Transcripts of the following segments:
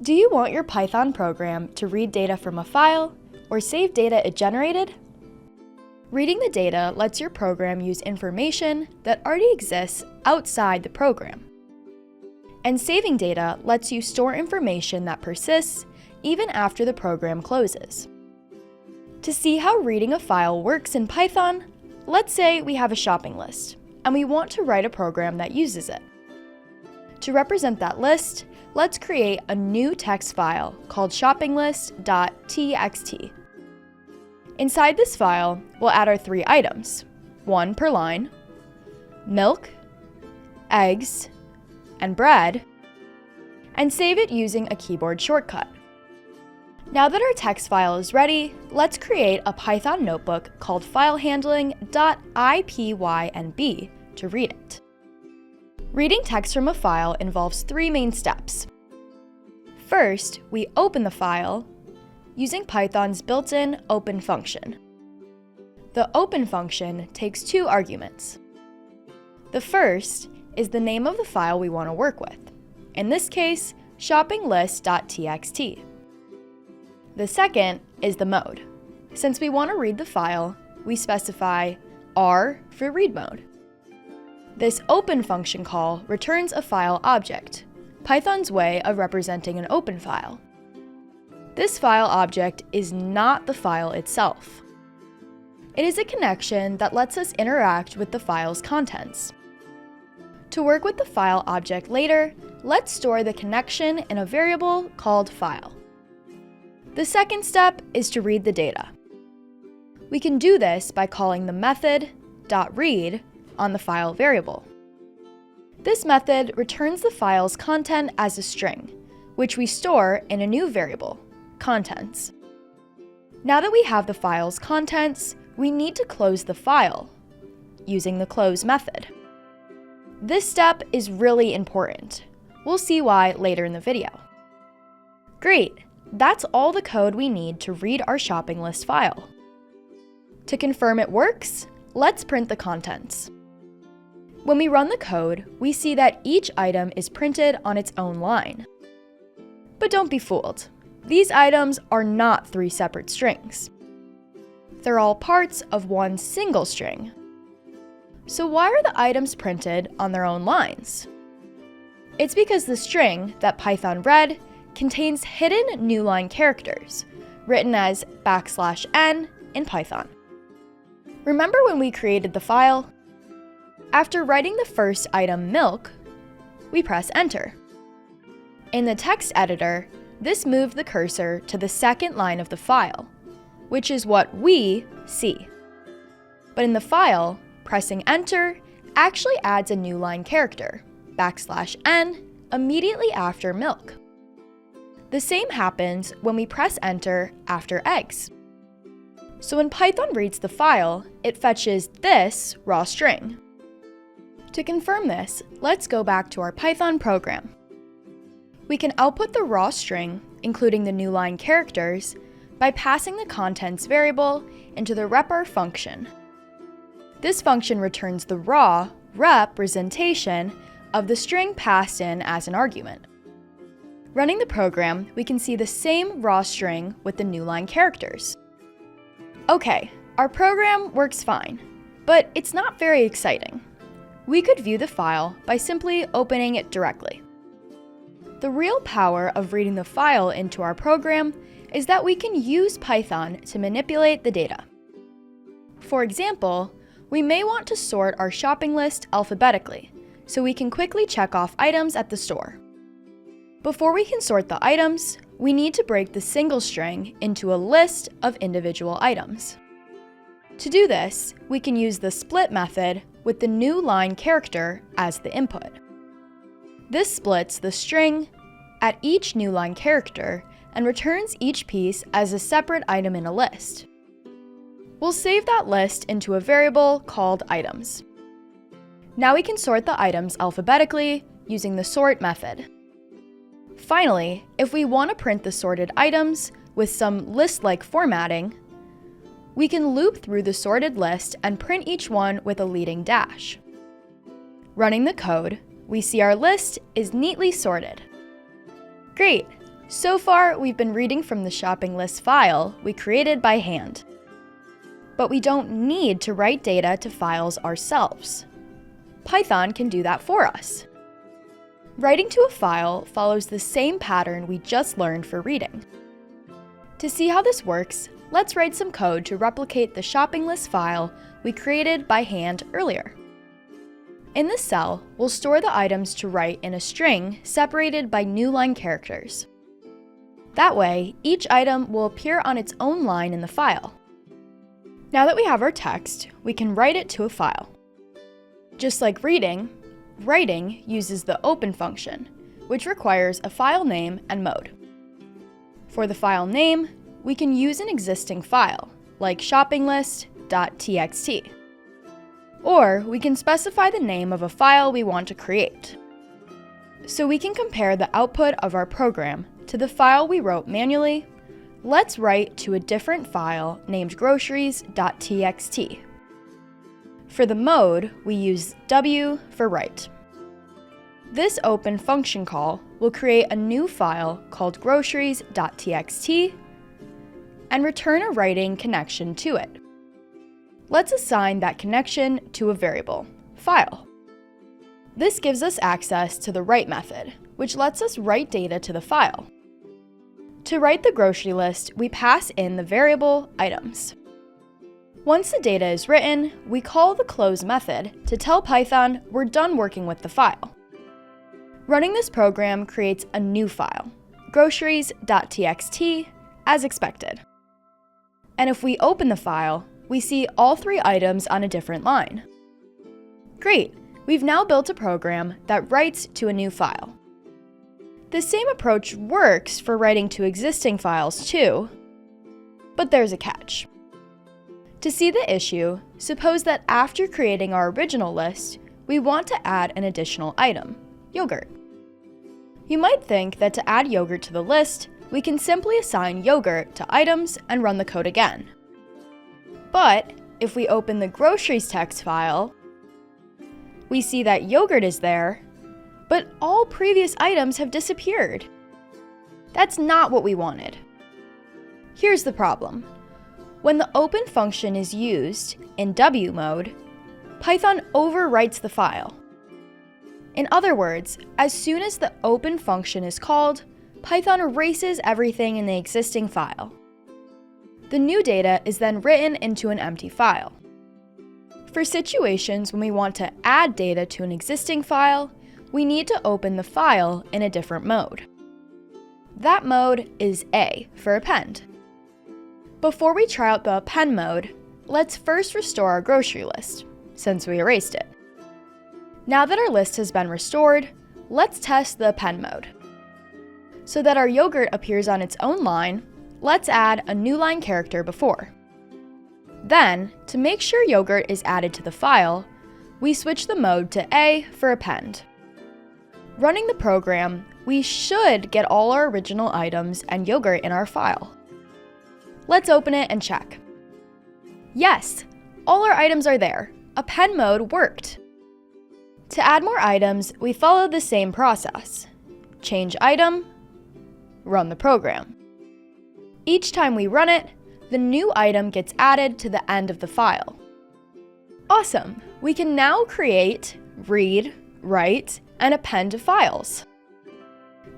Do you want your Python program to read data from a file or save data it generated? Reading the data lets your program use information that already exists outside the program. And saving data lets you store information that persists even after the program closes. To see how reading a file works in Python, let's say we have a shopping list and we want to write a program that uses it. To represent that list, let's create a new text file called shoppinglist.txt. Inside this file, we'll add our 3 items, 1 per line, milk, eggs, and bread, and save it using a keyboard shortcut. Now that our text file is ready, let's create a Python notebook called filehandling.ipynb to read it. Reading text from a file involves 3 main steps. First, we open the file using Python's built-in open function. The open function takes 2 arguments. The first is the name of the file we want to work with, in this case, shoppinglist.txt. The second is the mode. Since we want to read the file, we specify R for read mode. This open function call returns a file object, Python's way of representing an open file. This file object is not the file itself. It is a connection that lets us interact with the file's contents. To work with the file object later, let's store the connection in a variable called file. The second step is to read the data. We can do this by calling the method .read on the file variable. This method returns the file's content as a string, which we store in a new variable, contents. Now that we have the file's contents, we need to close the file using the close method. This step is really important. We'll see why later in the video. Great, that's all the code we need to read our shopping list file. To confirm it works, let's print the contents. When we run the code, we see that each item is printed on its own line. But don't be fooled. These items are not 3 separate strings. They're all parts of one single string. So why are the items printed on their own lines? It's because the string that Python read contains hidden new line characters, written as \n in Python. Remember when we created the file? After writing the first item, milk, we press enter. In the text editor, this moved the cursor to the second line of the file, which is what we see. But in the file, pressing enter actually adds a new line character, \n, immediately after milk. The same happens when we press enter after eggs. So when Python reads the file, it fetches this raw string. To confirm this, let's go back to our Python program. We can output the raw string, including the new line characters, by passing the contents variable into the repr function. This function returns the raw representation of the string passed in as an argument. Running the program, we can see the same raw string with the new line characters. Okay, our program works fine, but it's not very exciting. We could view the file by simply opening it directly. The real power of reading the file into our program is that we can use Python to manipulate the data. For example, we may want to sort our shopping list alphabetically, so we can quickly check off items at the store. Before we can sort the items, we need to break the single string into a list of individual items. To do this, we can use the split method with the new line character as the input. This splits the string at each new line character and returns each piece as a separate item in a list. We'll save that list into a variable called items. Now we can sort the items alphabetically using the sort method. Finally, if we want to print the sorted items with some list-like formatting, we can loop through the sorted list and print each one with a leading dash. Running the code, we see our list is neatly sorted. Great! So far, we've been reading from the shopping list file we created by hand. But we don't need to write data to files ourselves. Python can do that for us. Writing to a file follows the same pattern we just learned for reading. To see how this works, let's write some code to replicate the shopping list file we created by hand earlier. In this cell, we'll store the items to write in a string separated by new line characters. That way, each item will appear on its own line in the file. Now that we have our text, we can write it to a file. Just like reading, writing uses the open function, which requires a file name and mode. For the file name, we can use an existing file, like shoppinglist.txt. Or we can specify the name of a file we want to create. So we can compare the output of our program to the file we wrote manually. Let's write to a different file named groceries.txt. For the mode, we use W for write. This open function call will create a new file called groceries.txt and return a writing connection to it. Let's assign that connection to a variable, file. This gives us access to the write method, which lets us write data to the file. To write the grocery list, we pass in the variable items. Once the data is written, we call the close method to tell Python we're done working with the file. Running this program creates a new file, groceries.txt, as expected. And if we open the file, we see all three items on a different line. Great! We've now built a program that writes to a new file. The same approach works for writing to existing files too, but there's a catch. To see the issue, suppose that after creating our original list, we want to add an additional item, yogurt. You might think that to add yogurt to the list, we can simply assign yogurt to items and run the code again. But if we open the groceries text file, we see that yogurt is there, but all previous items have disappeared. That's not what we wanted. Here's the problem. When the open function is used in W mode, Python overwrites the file. In other words, as soon as the open function is called, Python erases everything in the existing file. The new data is then written into an empty file. For situations when we want to add data to an existing file, we need to open the file in a different mode. That mode is A for append. Before we try out the append mode, let's first restore our grocery list, since we erased it. Now that our list has been restored, let's test the append mode. So that our yogurt appears on its own line, let's add a new line character before. Then, to make sure yogurt is added to the file, we switch the mode to A for append. Running the program, we should get all our original items and yogurt in our file. Let's open it and check. Yes, all our items are there. Append mode worked. To add more items, we follow the same process. Change item, run the program. Each time we run it, the new item gets added to the end of the file. Awesome! We can now create, read, write, and append to files.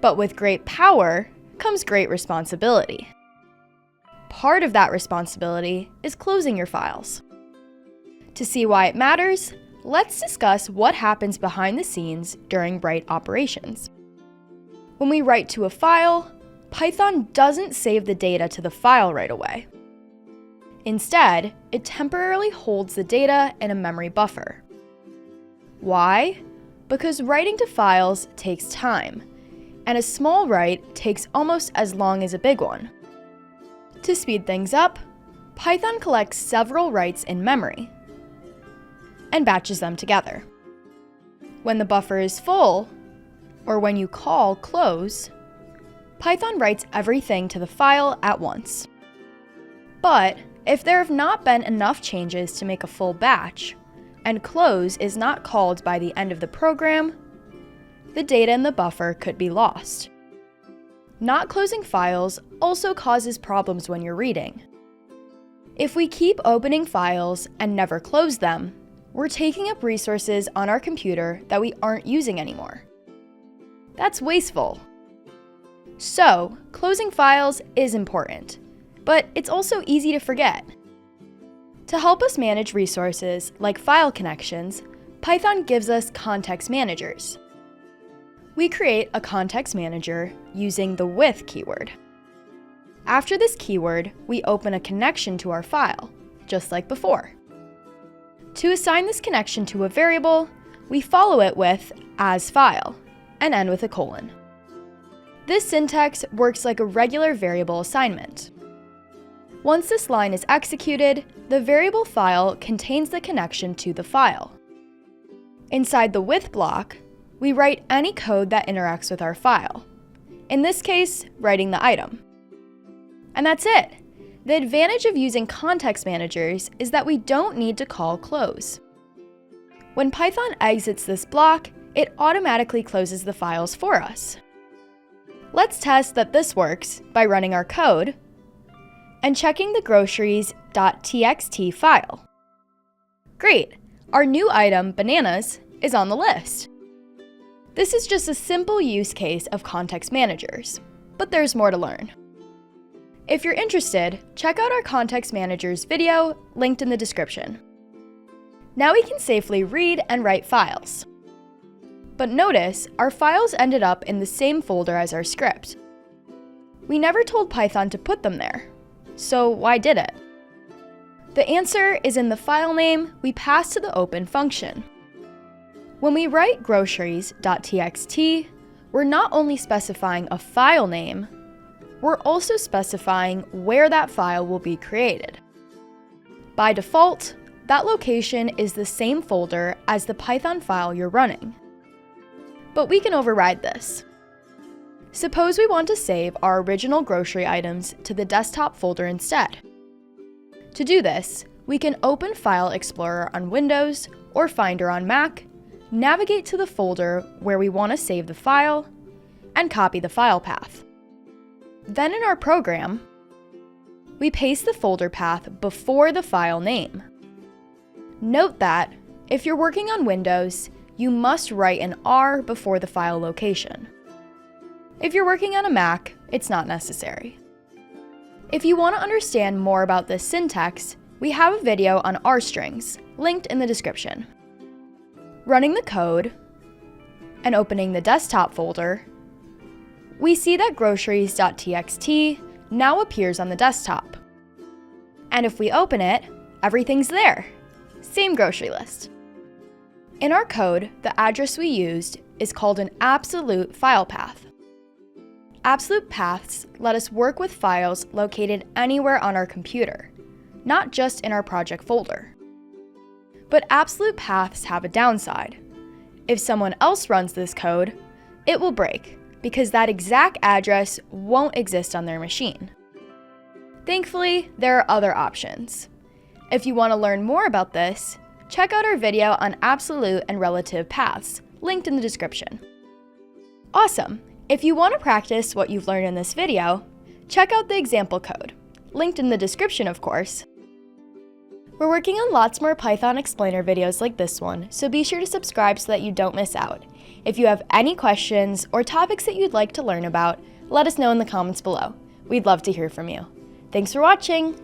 But with great power comes great responsibility. Part of that responsibility is closing your files. To see why it matters, let's discuss what happens behind the scenes during write operations. When we write to a file, Python doesn't save the data to the file right away. Instead, it temporarily holds the data in a memory buffer. Why? Because writing to files takes time, and a small write takes almost as long as a big one. To speed things up, Python collects several writes in memory and batches them together. When the buffer is full, or when you call close, Python writes everything to the file at once. But if there have not been enough changes to make a full batch, and close is not called by the end of the program, the data in the buffer could be lost. Not closing files also causes problems when you're reading. If we keep opening files and never close them, we're taking up resources on our computer that we aren't using anymore. That's wasteful. So, closing files is important, but it's also easy to forget. To help us manage resources like file connections, Python gives us context managers. We create a context manager using the with keyword. After this keyword, we open a connection to our file, just like before. To assign this connection to a variable, we follow it with asFile and end with a colon. This syntax works like a regular variable assignment. Once this line is executed, the variable file contains the connection to the file. Inside the with block, we write any code that interacts with our file. In this case, writing the item. And that's it! The advantage of using context managers is that we don't need to call close. When Python exits this block, it automatically closes the files for us. Let's test that this works by running our code and checking the groceries.txt file. Great! Our new item, bananas, is on the list. This is just a simple use case of context managers, but there's more to learn. If you're interested, check out our context managers video linked in the description. Now we can safely read and write files. But notice, our files ended up in the same folder as our script. We never told Python to put them there, so why did it? The answer is in the file name we pass to the open function. When we write groceries.txt, we're not only specifying a file name, we're also specifying where that file will be created. By default, that location is the same folder as the Python file you're running. But we can override this. Suppose we want to save our original grocery items to the desktop folder instead. To do this, we can open File Explorer on Windows or Finder on Mac, navigate to the folder where we want to save the file, and copy the file path. Then in our program, we paste the folder path before the file name. Note that, if you're working on Windows, you must write an R before the file location. If you're working on a Mac, it's not necessary. If you want to understand more about this syntax, we have a video on R strings, linked in the description. Running the code and opening the desktop folder, we see that groceries.txt now appears on the desktop. And if we open it, everything's there. Same grocery list. In our code, the address we used is called an absolute file path. Absolute paths let us work with files located anywhere on our computer, not just in our project folder. But absolute paths have a downside. If someone else runs this code, it will break, because that exact address won't exist on their machine. Thankfully, there are other options. If you want to learn more about this, check out our video on absolute and relative paths, linked in the description. Awesome! If you want to practice what you've learned in this video, check out the example code, linked in the description, of course. We're working on lots more Python explainer videos like this one, so be sure to subscribe so that you don't miss out. If you have any questions or topics that you'd like to learn about, let us know in the comments below. We'd love to hear from you. Thanks for watching!